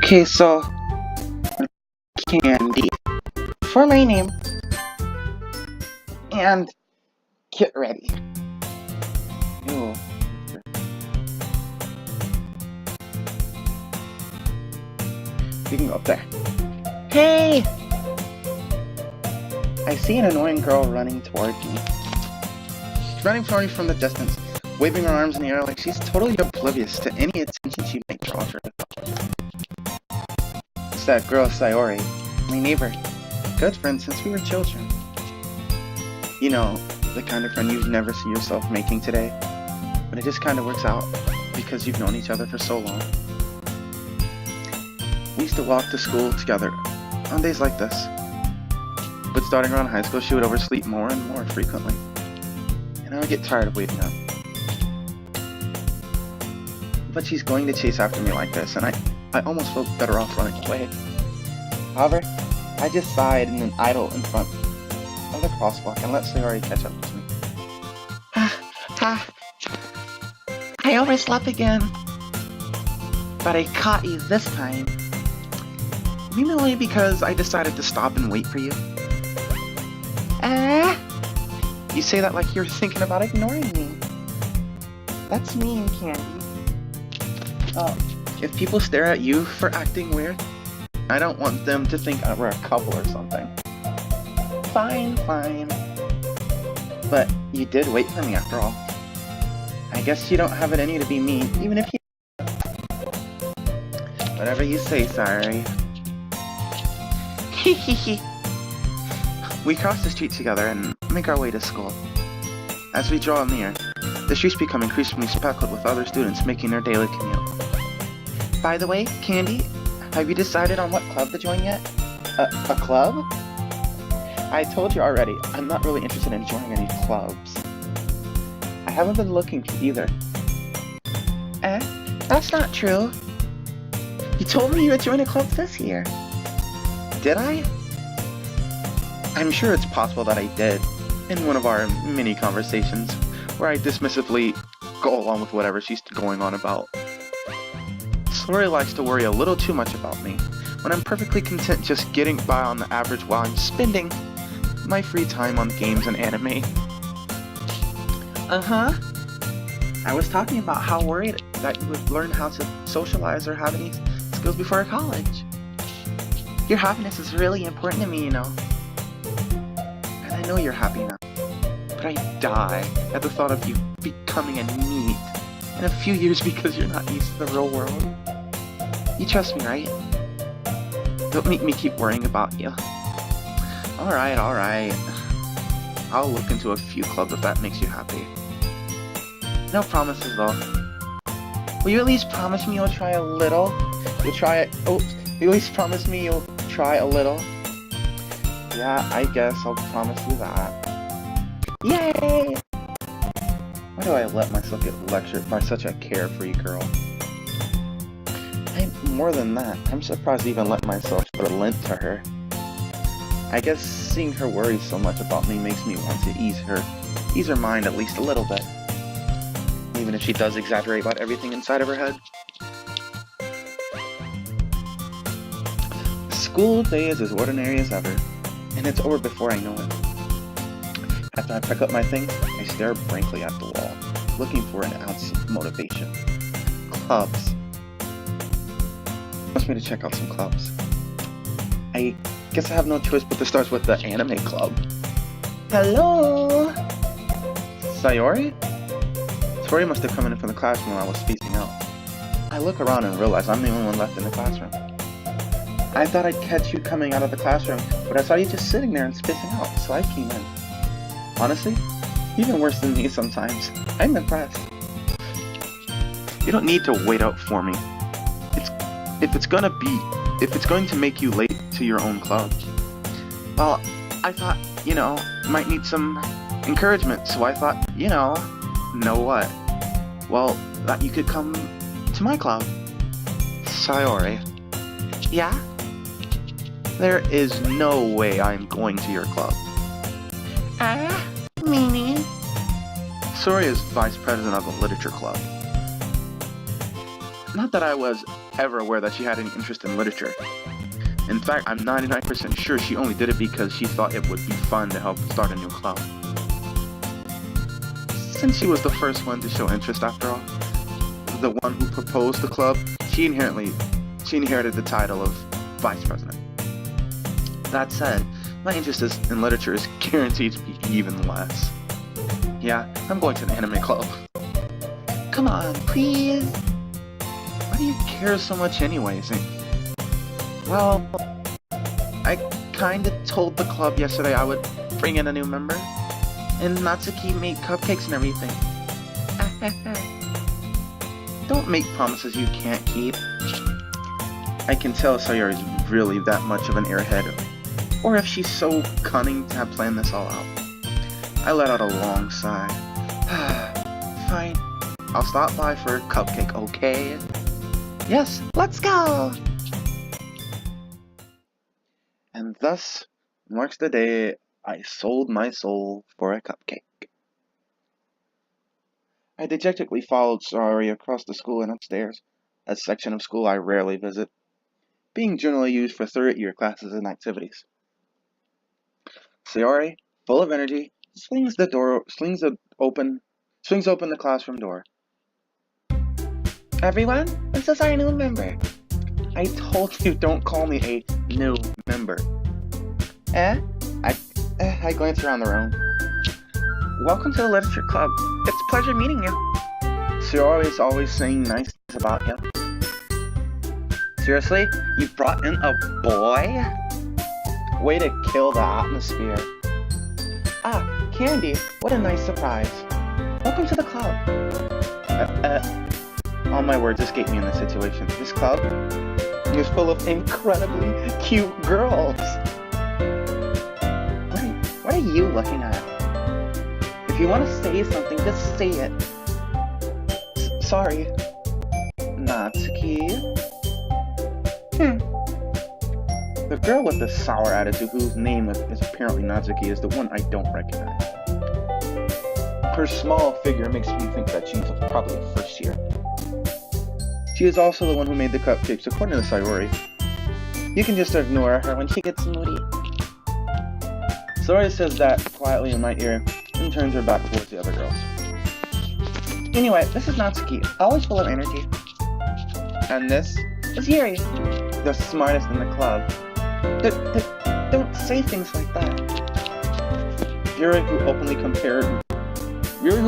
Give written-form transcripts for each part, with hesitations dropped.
Okay, so Candy for my name, and get ready. Ew. You can go up there. Hey! I see an annoying girl running toward me. She's running toward me from the distance, waving her arms in the air like she's totally oblivious to any attention she might draw to herself. It's that girl Sayori, my neighbor. Good friend since we were children. You know, the kind of friend you'd never see yourself making today, but it just kind of works out because you've known each other for so long. We used to walk to school together on days like this, but starting around high school she would oversleep more and more frequently, and I would get tired of waiting up. But she's going to chase after me like this, and I almost feel better off running away. However, I just sighed and then idle in front of the crosswalk and let Sayori catch up with me. I overslept again. But I caught you this time. Mainly because I decided to stop and wait for you. You say that like you're thinking about ignoring me. That's mean, Candy. If people stare at you for acting weird, I don't want them to think we're a couple or something. Fine. But you did wait for me after all. I guess you don't have it in you to be mean, even if you... Whatever you say, sorry. We cross the street together and make our way to school. As we draw near, the streets become increasingly speckled with other students making their daily commute. By the way, Candy, have you decided on what club to join yet? A club? I told you already, I'm not really interested in joining any clubs. I haven't been looking either. That's not true. You told me you would join a club this year. Did I? I'm sure it's possible that I did, in one of our mini conversations, where I dismissively go along with whatever she's going on about. Sayori likes to worry a little too much about me, when I'm perfectly content just getting by on the average while I'm spending my free time on games and anime. I was talking about how worried that you would learn how to socialize or have any skills before college. Your happiness is really important to me, you know. And I know you're happy now. But I die at the thought of you becoming a NEET in a few years because you're not used to the real world. You trust me, right? Don't make me keep worrying about you. Alright. I'll look into a few clubs if that makes you happy. No promises though. Will you at least promise me you'll try a little? You'll try it. Oh, you at least promise me you'll try a little. Yeah, I guess I'll promise you that. Yay! Why do I let myself get lectured by such a carefree girl? More than that, I'm surprised to even let myself relent to her. I guess seeing her worry so much about me makes me want to ease her mind at least a little bit. Even if she does exaggerate about everything inside of her head. School day is as ordinary as ever, and it's over before I know it. After I pick up my things, I stare blankly at the wall, looking for an ounce of motivation. Clubs. Wants me to check out some clubs. I guess I have no choice but to start with the anime club. Hello? Sayori? Sayori must have come in from the classroom while I was spacing out. I look around and realize I'm the only one left in the classroom. I thought I'd catch you coming out of the classroom, but I saw you just sitting there and spacing out, so I came in. Honestly, even worse than me sometimes. I'm impressed. You don't need to wait out for me. If it's going to make you late to your own club. Well, I thought, you might need some encouragement, so I thought, know what? Well, that you could come to my club. Sayori. Yeah? There is no way I'm going to your club. Mimi? Sayori is vice president of the literature club. Not that I was ever aware that she had any interest in literature. In fact, I'm 99% sure she only did it because she thought it would be fun to help start a new club. Since she was the first one to show interest after all, the one who proposed the club, she inherited the title of vice president. That said, my interest in literature is guaranteed to be even less. Yeah, I'm going to an anime club. Come on, please. Why do you care so much anyways? Well, I kinda told the club yesterday I would bring in a new member, and Natsuki made cupcakes and everything. Don't make promises you can't keep. I can tell Sayori is really that much of an airhead, or if she's so cunning to have planned this all out. I let out a long sigh. Fine, I'll stop by for a cupcake, okay? Yes, let's go! And thus marks the day I sold my soul for a cupcake. I dejectedly followed Sayori across the school and upstairs, a section of school I rarely visit, being generally used for third-year classes and activities. Sayori, full of energy, swings open the classroom door. Everyone, this is our new member. I told you don't call me a new member. I glanced around the room. Welcome to the literature club. It's a pleasure meeting you. Sayori is always saying nice things about you. Seriously? You brought in a boy? Way to kill the atmosphere. Ah, Candy, what a nice surprise. Welcome to the club. All my words escape me in this situation. This club is full of incredibly cute girls. What are you looking at? If you want to say something, just say it. Sorry. Natsuki? The girl with the sour attitude, whose name is apparently Natsuki, is the one I don't recognize. Her small figure makes me think that she's probably a first year. She is also the one who made the cupcakes, according to Sayori. You can just ignore her when she gets moody. Sayori says that quietly in my ear and turns her back towards the other girls. Anyway, this is Natsuki, always full of energy. And this is Yuri, the smartest in the club. Don't say things like that. Yuri, who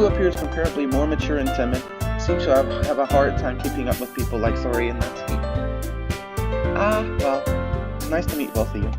appears comparably more mature and timid, seems to have a hard time keeping up with people like Sayori and Natsuki. Well, it's nice to meet both of you.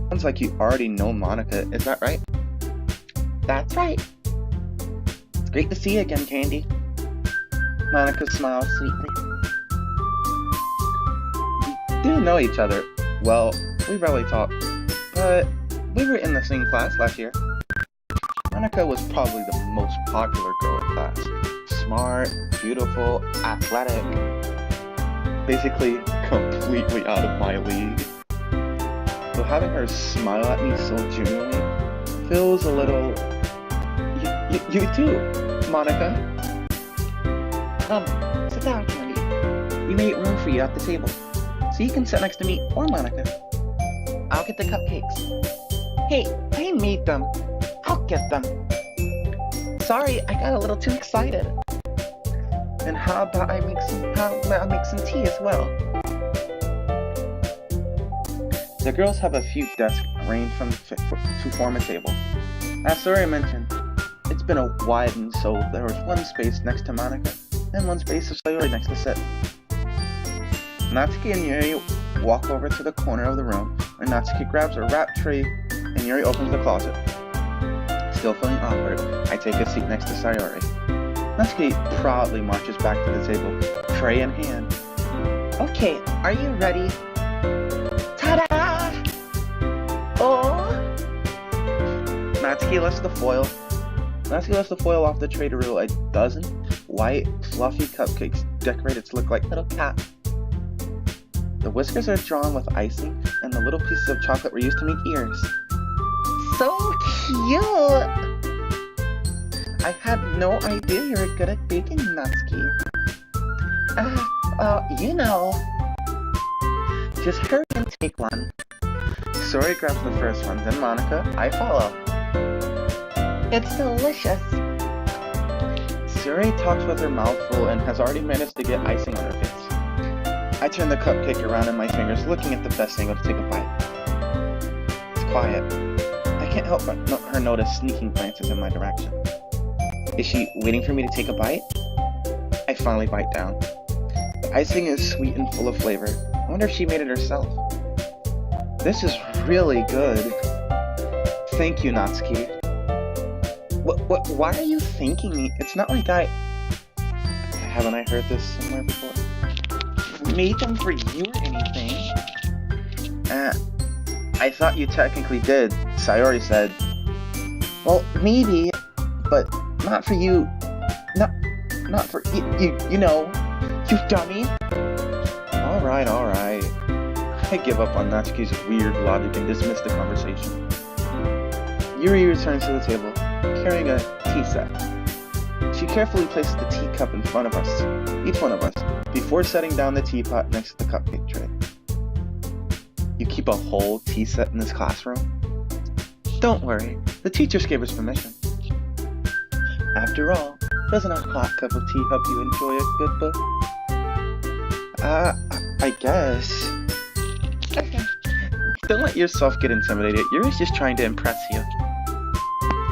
Sounds like you already know Monica, is that right? That's right. It's great to see you again, Candy. Monica smiles sweetly. We do know each other. Well, we rarely talk, but we were in the same class last year. Monica was probably the most popular girl in class. Smart, beautiful, athletic. Basically, completely out of my league. So having her smile at me so genuinely feels a little... You too, Monica. Sit down, Candy. We made room for you at the table, so you can sit next to me or Monica. I'll get the cupcakes. Hey, I made them. I'll get them. Sorry, I got a little too excited. And how about I make some tea as well? The girls have a few desks arranged to form a table. As Sayori mentioned, it's been a widened so there was one space next to Monica and one space of Sayori next to sit. Natsuki and Yuri walk over to the corner of the room where Natsuki grabs a wrap tray and Yuri opens the closet. Still feeling awkward, I take a seat next to Sayori. Natsuki proudly marches back to the table, tray in hand. Okay, are you ready? Ta-da! Oh! Natsuki lifts the foil off the tray to reveal a dozen white, fluffy cupcakes decorated to look like little cats. The whiskers are drawn with icing, and the little pieces of chocolate were used to make ears. So cute! I had no idea you were good at baking, Natsuki. You know. Just hurry and take one. Sori grabs the first one, then Monica, I follow. It's delicious. Sori talks with her mouth full and has already managed to get icing on her face. I turn the cupcake around in my fingers, looking at the best angle to take a bite. It's quiet. I can't help but her notice sneaking glances in my direction. Is she waiting for me to take a bite? I finally bite down. The icing is sweet and full of flavor. I wonder if she made it herself. This is really good. Thank you, Natsuki. Why are you thanking me? It's not like haven't I heard this somewhere before? Made them for you or anything? I thought you technically did, Sayori said. Well, maybe, but not for you. Not for you know, you dummy. Alright. I give up on Natsuki's weird logic and dismiss the conversation. Yuri returns to the table, carrying a tea set. She carefully places the teacup in front of us, each one of us, before setting down the teapot next to the cupcake tray. You keep a whole tea set in this classroom? Don't worry, the teachers gave us permission. After all, doesn't a hot cup of tea help you enjoy a good book? I guess. Okay. Don't let yourself get intimidated. Yuri's just trying to impress you.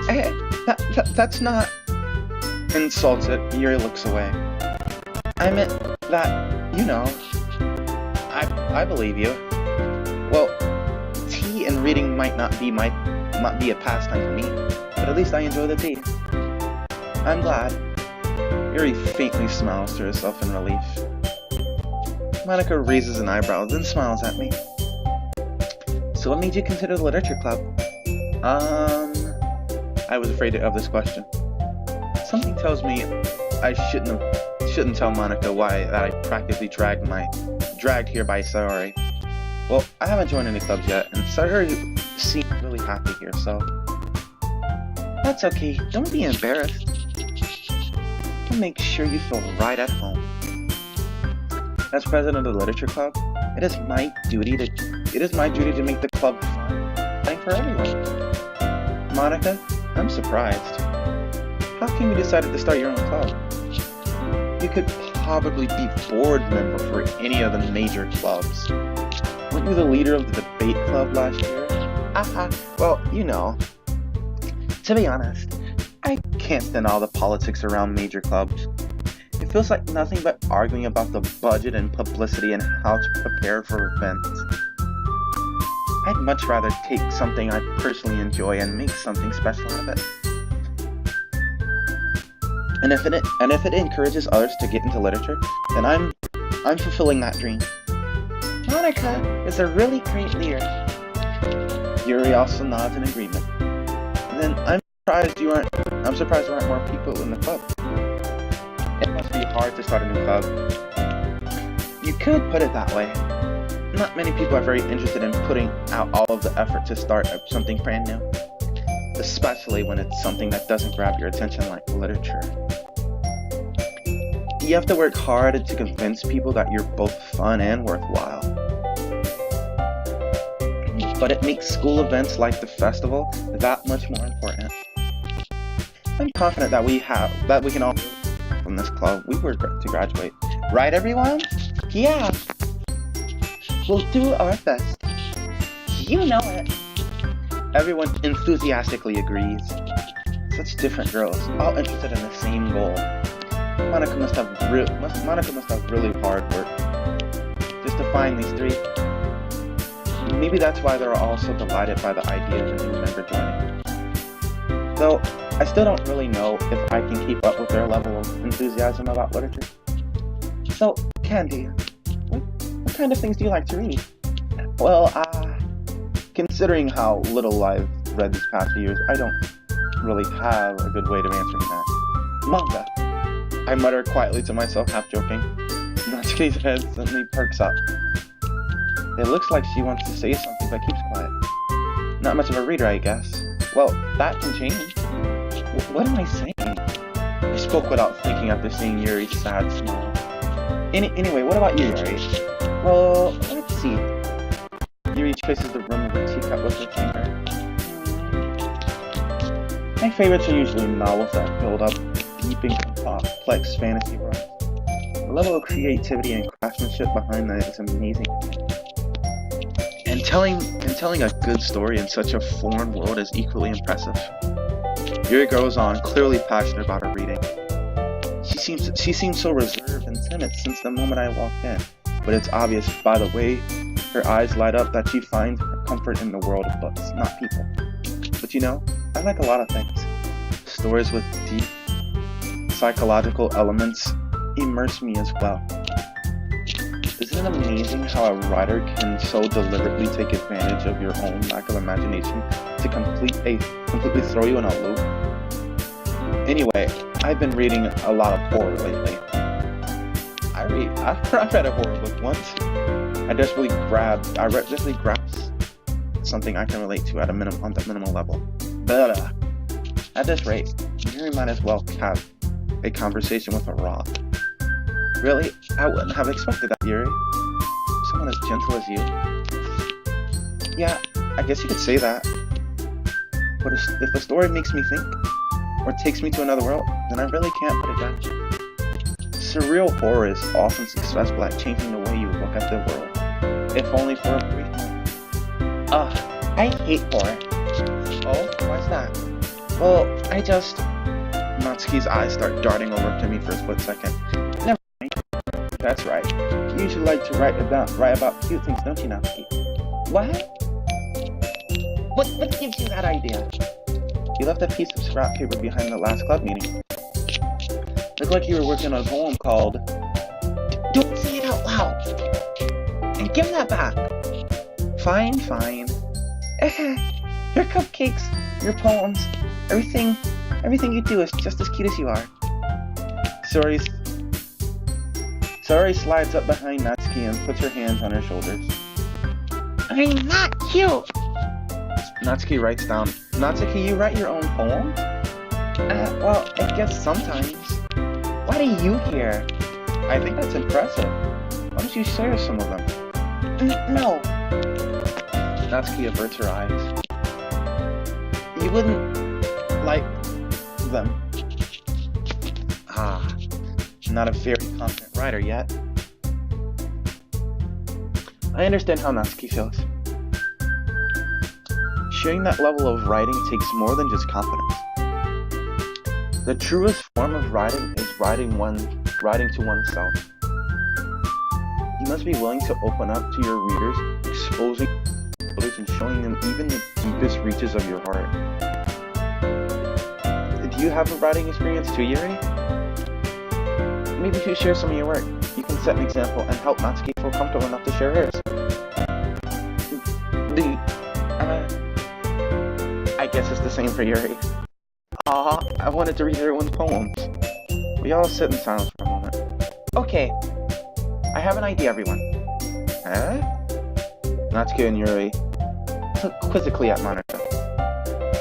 Hey, that's not... Insulted, Yuri looks away. I meant that, you know... I believe you. Well, tea and reading might not be a pastime for me, but at least I enjoy the tea. I'm glad. Yuri faintly smiles to herself in relief. Monica raises an eyebrow, then smiles at me. So what made you consider the literature club? I was afraid of this question. Something tells me I shouldn't tell Monica why that I practically dragged here by Sayori. Well, I haven't joined any clubs yet, and Sayori seems really happy here, so... That's okay, don't be embarrassed. To make sure you feel right at home. As president of the literature club, it is my duty to make the club fun for everyone. Monica, I'm surprised. How come you decided to start your own club? You could probably be board member for any of the major clubs. Weren't you the leader of the debate club last year? Well, you know. To be honest, I can't stand all the politics around major clubs. It feels like nothing but arguing about the budget and publicity and how to prepare for events. I'd much rather take something I personally enjoy and make something special out of it. And if it encourages others to get into literature, then I'm fulfilling that dream. Monica is a really great leader. Yuri also nods in agreement. And then I'm surprised there aren't more people in the club. It must be hard to start a new club. You could put it that way. Not many people are very interested in putting out all of the effort to start something brand new. Especially when it's something that doesn't grab your attention like literature. You have to work hard to convince people that you're both fun and worthwhile. But it makes school events like the festival that much more important. I'm confident that we can all from this club. We were to graduate. Right, everyone? Yeah. We'll do our best. You know it. Everyone enthusiastically agrees. Such different girls, all interested in the same goal. Monica must have really hard work just to find these three. Maybe that's why they're all so delighted by the idea of a new member joining. Though, I still don't really know if I can keep up with their level of enthusiasm about literature. So, Candy, what kind of things do you like to read? Well, considering how little I've read these past few years, I don't really have a good way of answering that. Manga. I mutter quietly to myself, half joking. Natsuki's head suddenly perks up. It looks like she wants to say something but keeps quiet. Not much of a reader, I guess. Well, that can change. What am I saying? I spoke without thinking after seeing Yuri's sad smile. Anyway, what about you, Yuri? Well, let's see. Yuri traces the rim of a teacup with her finger. My favorites are usually novels that build up deep and complex fantasy worlds. The level of creativity and craftsmanship behind that is amazing. And telling a good story in such a foreign world is equally impressive. Yuri goes on, clearly passionate about her reading. She seems so reserved and timid since the moment I walked in, but it's obvious by the way her eyes light up that she finds comfort in the world of books, not people. But you know, I like a lot of things. Stories with deep psychological elements immerse me as well. Isn't it amazing how a writer can so deliberately take advantage of your own lack of imagination to completely throw you in a loop? Anyway, I've been reading a lot of horror lately. I read a horror book once. I desperately grabbed something I can relate to on the minimal level. But at this rate, you might as well have a conversation with a rock. Really? I wouldn't have expected that, Yuri. Someone as gentle as you. Yeah, I guess you could say that. But if a story makes me think, or takes me to another world, then I really can't put it down. Surreal horror is often successful at changing the way you look at the world, if only for a brief moment. I hate horror. Oh, why's that? Well, Natsuki's eyes start darting over to me for a split second. Never mind. That's right. You usually like to write about cute things, don't you, Natsuki? What? What gives you that idea? You left a piece of scrap paper behind the last club meeting. Looked like you were working on a poem called... Don't say it out loud! And give that back! Fine. Your cupcakes, your poems, everything you do is just as cute as you are. Saori slides up behind Natsuki and puts her hands on her shoulders. I'm not cute! Natsuki writes down, Natsuki, you write your own poems? Well, I guess sometimes. Why do you care? I think that's impressive. Why don't you share some of them? No. Natsuki averts her eyes. You wouldn't like them. Not a very confident writer yet. I understand how Natsuki feels. Sharing that level of writing takes more than just confidence. The truest form of writing is writing to oneself. You must be willing to open up to your readers, exposing others and showing them even the deepest reaches of your heart. Do you have a writing experience too, Yuri? Maybe if you share some of your work, you can set an example and help Natsuki feel comfortable enough to share hers. I guess it's the same for Yuri. I wanted to read everyone's poems. We all sit in silence for a moment. Okay, I have an idea, everyone. Natsuki and Yuri look quizzically at Monica.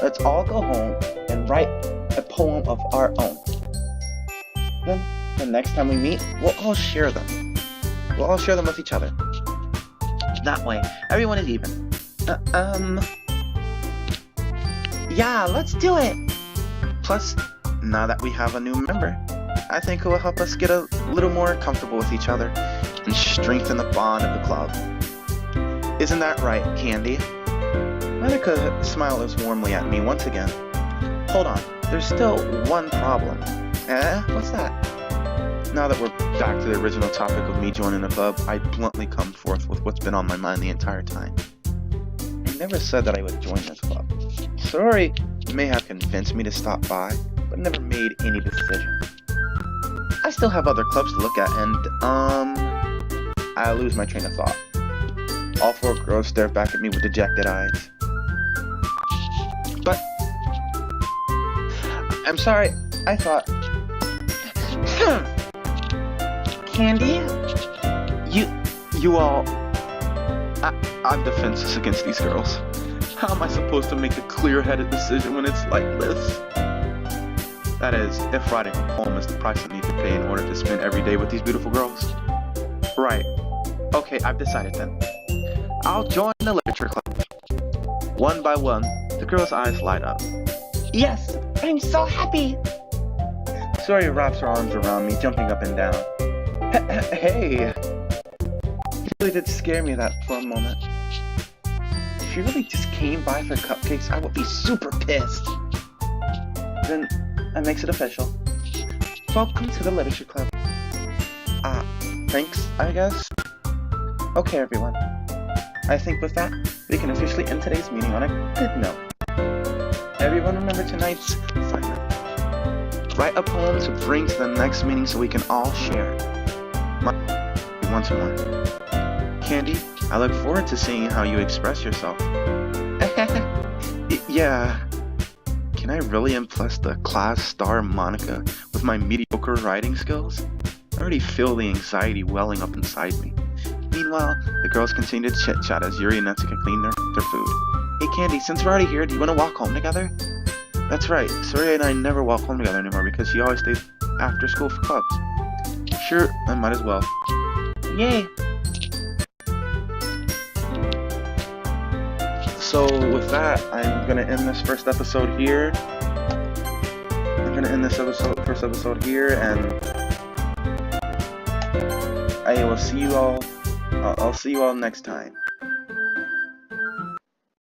Let's all go home and write a poem of our own. Then, the next time we meet, we'll all share them. We'll all share them with each other. That way, everyone is even. Yeah, let's do it! Plus, now that we have a new member, I think it will help us get a little more comfortable with each other and strengthen the bond of the club. Isn't that right, Candy? Monica smiles warmly at me once again. Hold on, there's still one problem. What's that? Now that we're back to the original topic of me joining the club, I bluntly come forth with what's been on my mind the entire time. I never said that I would join this club. Sorry, may have convinced me to stop by, but never made any decision. I still have other clubs to look at and, I lose my train of thought. All four girls stare back at me with dejected eyes. But, I'm sorry, I thought... Candy? You all... I'm defenseless against these girls. How am I supposed to make a clear-headed decision when it's like this? That is, if writing a poem is the price I need to pay in order to spend every day with these beautiful girls. Right. Okay, I've decided then. I'll join the literature club. One by one, the girl's eyes light up. Yes! I'm so happy! Sawyer wraps her arms around me, jumping up and down. Hey! You really did scare me that for a moment. If you really just came by for cupcakes, I would be super pissed. Then, that makes it official. Welcome to the literature club. Thanks, I guess? Okay, everyone. I think with that, we can officially end today's meeting on a good note. Everyone remember tonight's assignment. Write a poem to bring to the next meeting so we can all share it. Once more. Candy, I look forward to seeing how you express yourself. Yeah. Can I really impress the class star Monica with my mediocre writing skills? I already feel the anxiety welling up inside me. Meanwhile, the girls continue to chit-chat as Yuri and Natsuka clean their food. Hey Candy, since we're already here, do you want to walk home together? That's right, Surya and I never walk home together anymore because she always stays after school for clubs. Sure, I might as well. Yay! So with that, I'm gonna end this first episode here. First episode here, and I will see you all. I'll see you all next time.